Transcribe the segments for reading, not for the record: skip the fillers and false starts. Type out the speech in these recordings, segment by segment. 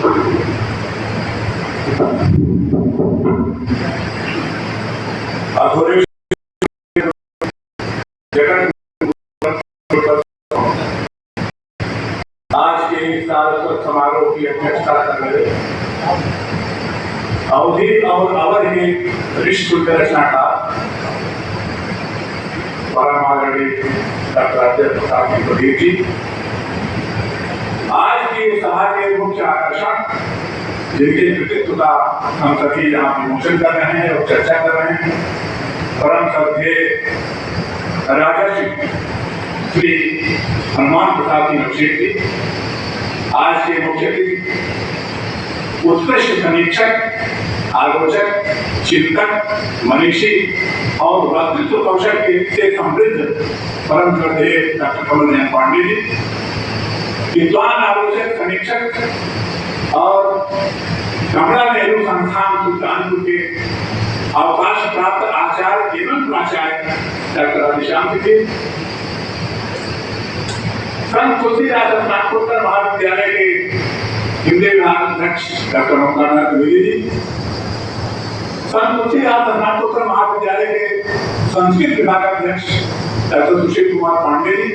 अधूरे आज के इस सारस्वत समारोह की अध्यक्षता कर रहे अवधि और अवर के वरिष्ठ रचनाकार परम आदरणीय डॉक्टर अजय प्रसाद जी जी, आज की सभा के मुख्य आकर्षण जिनके व्यक्तित्व का हम सभी यहाँ विमोचन कर रहे हैं और चर्चा कर रहे हैं, परम श्रद्धेय राजर्षि श्री हनुमान प्रसाद जी नवशेठ जी, आज के मुख्य अतिथि उत्कृष्ट समीक्षक, आलोचक, चिंतक, मनीषी और वक्तृत्व कौशल से समृद्ध परम श्रद्धेय डॉक्टर कमल नयन पांडे जी, विद्वान, आलोचक, समीक्षक और कमला नेहरू संस्थान सुल्तानपुर के अवकाश प्राप्त आचार्य एवं प्राचार्य डॉक्टर राधेश्याम जी, संत तुलसीदास स्नातकोत्तर महाविद्यालय के हिंदी विभाग अध्यक्ष डॉक्टर ओंकारनाथ द्विवेदी जी, संत तुलसीदास स्नातकोत्तर महाविद्यालय के संस्कृत विभाग अध्यक्ष डॉक्टर सुशील कुमार पांडे जी,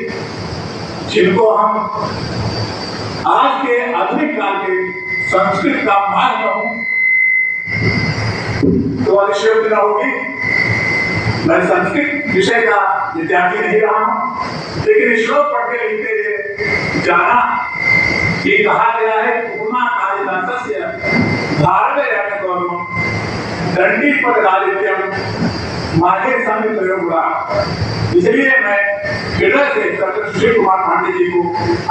जिनको हम आज के आधुनिक काल के संस्कृत का महान कहूं तो अतिशयोक्ति न होगी। मैं संस्कृत विषय का विद्यार्थी नहीं रहा हूं, लेकिन श्लोक पढ़ते लिखते हुए जाना ये कहा गया है पूर्णा कालिदासस्य भारवे रत्नगौरवम दंडी पद राजित्यम मार्गे संग प्रयोगुणा। इसलिए मैं हृदय से डॉक्टर सुशील कुमार पांडे जी को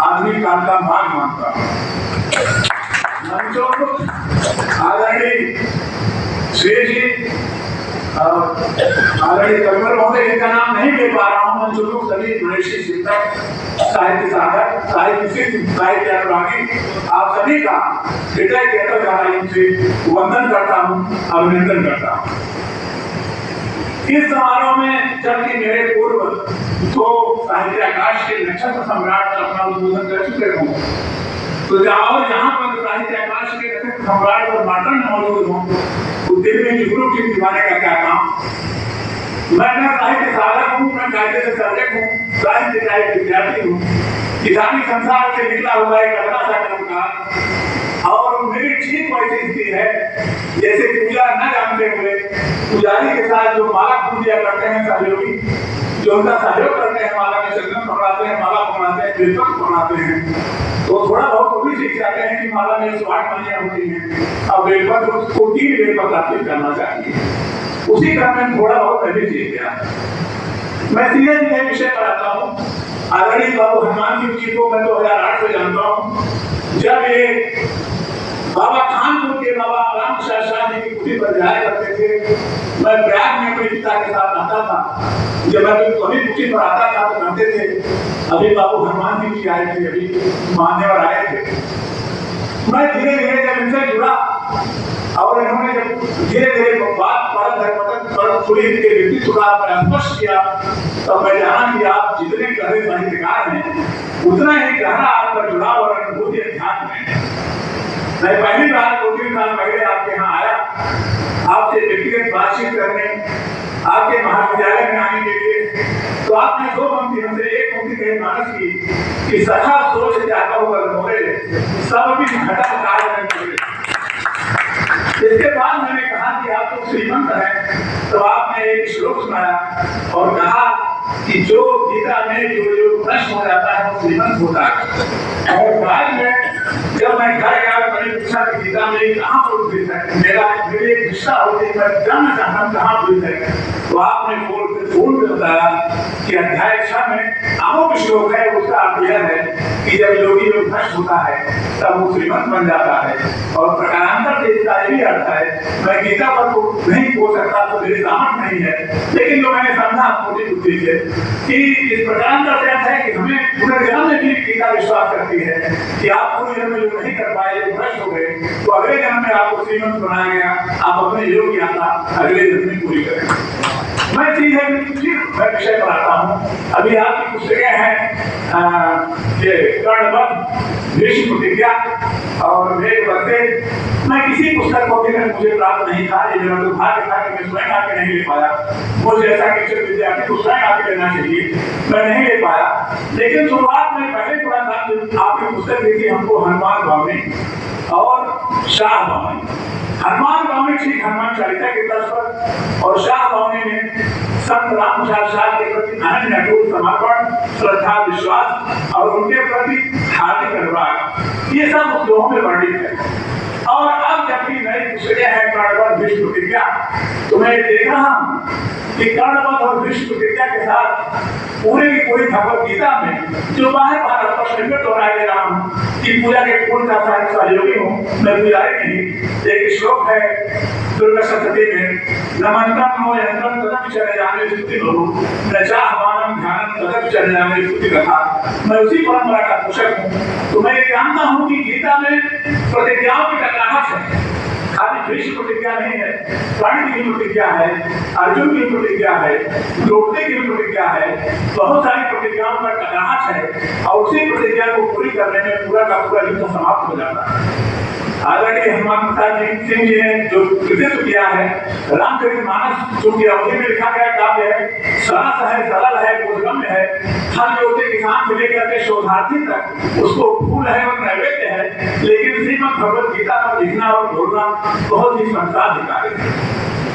आधुनिक काल का महान मानता हूँ। आदरणीय श्री जी आदरणीय कविवर महोदय, इनका नाम नहीं ले पा रहा हूँ, मंचों सभी मनीषी, चिंतक, साहित्य साधक, साहित्य अनुरागी, आप सभी का हृदय के अंतर्गत से वंदन करता हूँ, अभिनंदन करता हूँ। इस समारोह में जबकि मेरे पूर्व तो साहित्य आकाश के नक्षत्र सम्राट अपना उद्बोधन कर चुके हों, तो जाओ यहाँ पर साहित्य आकाश के नक्षत्र सम्राट और मार्टन मौजूद हों, तो दिल में जुगनू की दीवाने का क्या काम। मैं न साहित्य साधक हूँ, न कायदे से सर्जक हूँ, साहित्य का एक विद्यार्थी हूँ, किसानी संसार से निकला हुआ एक अगला सा कलाकार, और मेरी ठीक वैसी स्थिति है जैसे पूजा न जानते हुए पुजारी के साथ जो माला पूजा करते हैं सहयोगी, जो उनका सहयोग करते हैं, माला में संगम पकड़ाते हैं, माला पकड़ाते हैं, बेलपत्र पकड़ाते हैं, तो थोड़ा बहुत वो भी सीख जाते हैं कि माला में 108 मालियां होती हैं और बेलपत्र उसको 3 बेलपत्र अर्पित करना चाहिए। उसी क्रम में थोड़ा बहुत मैं भी सीख गया। मैं सीधे सीधे विषय पर आता हूँ। आदरणीय बाबू हनुमान सिंह जी को मैं 2008 से जानता हूँ, जब ये बाबा खानपुर के बाबा राम शाह जी की कुटी पर जाया करते थे। मैं प्रयाग में अपने पिता के साथ आता था, जब मैं कभी कुटी पर आता था तो कहते थे अभी बाबू हनुमान सिंह जी आए थे, अभी मान्यवर आए थे। मैं धीरे धीरे जब इनसे जुड़ा और इन्होंने जब धीरे धीरे बात थोड़ी के व्यक्तित्व का स्पष्ट किया, तो मैं जाना कि आप जितने गहरे साहित्यकार हैं उतना ही गहरा आपका जुड़ाव और अनुभूति अध्यात्म है। मैं पहली बार 2-3 साल पहले आपके यहाँ आया, आपसे व्यक्तिगत बातचीत करने, आपके महाविद्यालय में आने के लिए, तो आपने 2 पंक्ति हमसे एक पंक्ति कही मानस की कि सखा सोच त्यागा होकर मोरे सब भी घटा कार्य में मोरे। इसके बाद मैंने कहा कि आप तो श्रीमंत हैं, तो आपने एक श्लोक सुनाया और कहा कि जो गीता में जो प्रश्न हो जाता है वो श्रीमंत होता है। और बाद में जब मैं घर गया तो मैंने पूछा कि गीता में कहाँ पर उपलब्ध है, मेरी एक निष्ठा होती है, मैं जानना चाहता हूँ कहाँ उपलब्ध है। तो आपने बोल बताया कि अध्याय 6 में अमुक श्लोक है, उसका अर्थ यह है कि जब योगी योग भ्रष्ट होता है तब वो श्रीमंत बन जाता है। और प्रकारांतर से इसका यही अर्थ है, मैं गीता पर तो नहीं बोल सकता, तो मेरी सामर्थ्य नहीं है, लेकिन जो मैंने समझा छोटी बुद्धि से कि इस प्रकारांतर से अर्थ है कि हमें पुनर्जन्म में भी गीता विश्वास करती है कि आप पूरे जन्म में जो नहीं कर पाए, जो भ्रष्ट हो गए, तो अगले जन्म में आपको श्रीमंत बनाया गया, आप अपने योग यात्रा अगले जन्म में पूरी करें। मैं सीधे मैं विषय पर आता हूँ। अभी आपकी पुस्तकें हैं ये कर्णवध, भीष्म प्रतिज्ञा और वेदवते। मैं किसी पुस्तक को भी मुझे प्राप्त नहीं था, ये मेरा दुर्भाग्य था कि मैं स्वयं आके नहीं ले पाया। मुझे ऐसा शिक्षक विद्यार्थी को स्वयं आके लेना चाहिए, मैं नहीं ले पाया। लेकिन शुरुआत में पहले थोड़ा था, आपकी पुस्तक दी थी हमको हनुमान वामी और शाह वामी। हनुमान वामी ठीक हनुमान चालीसा के तर्ज पर, और शाह वामी में संत राम प्रसाद के प्रति अनन्य अटूट समर्पण, श्रद्धा, विश्वास और उनके प्रति हार्दिक अनुराग, ये सब उस दोहों में वर्णित है। और अब जबकि नई पुस्तकें हैं कर्णवध, भीष्म प्रतिज्ञा, तो मैं देख रहा हूँ कि कर्णवध और भीष्म प्रतिज्ञा के साथ पूरे की पूरी भगवत गीता में जो बार दोहराया दे रहा हूँ कि पूजा के पूर्ण का सहयोगी हूँ, मैं पुजारी नहीं। एक श्लोक है दुर्गा सप्तती में, नमंत्रम नो यंत्रम तदप चले जाने स्तुति करो, न चाहवानम ध्यानम तदप चले जाने स्तुति कथा। मैं उसी परंपरा का पोषक हूँ। तो मैं ये जानता हूँ कि गीता में प्रतिज्ञाओं की टकराहट है, खाली भीष्म प्रतिज्ञा नहीं है, कर्ण की प्रतिज्ञा है, अर्जुन की प्रतिज्ञा है, द्रौपदी की प्रतिज्ञा है, बहुत सारी प्रतिज्ञाओं का टकराहट है, और उसी प्रतिज्ञा को पूरी करने में पूरा का पूरा युद्ध समाप्त हो जाता है। आदरणीय हनुमान प्रसाद सिंह जी ने जो कृतित्व किया है, रामचरितमानस जो कि अवधि में लिखा गया काव्य है, सरस है, सरल है, बोधगम्य है, हर योग्य किसान से लेकर के शोधार्थी तक उसको फूल है और नैवेद्य है। लेकिन श्रीमद् भगवत गीता पर लिखना और बोलना बहुत ही संसाधिक कार्य है।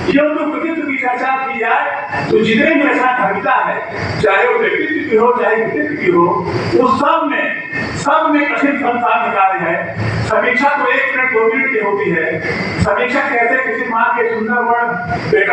ये उनको कृतित्व की चर्चा की जाए तो जितने भी ऐसा कविता है, चाहे वो व्यक्तित्व की हो चाहे कृतित्व की हो, उस सब में कठिन संसार कार्य है। समीक्षा तो 1 मिनट 2 मिनट की होती है। समीक्षा कैसे किसी माँ के सुंदर वर्ण बेटा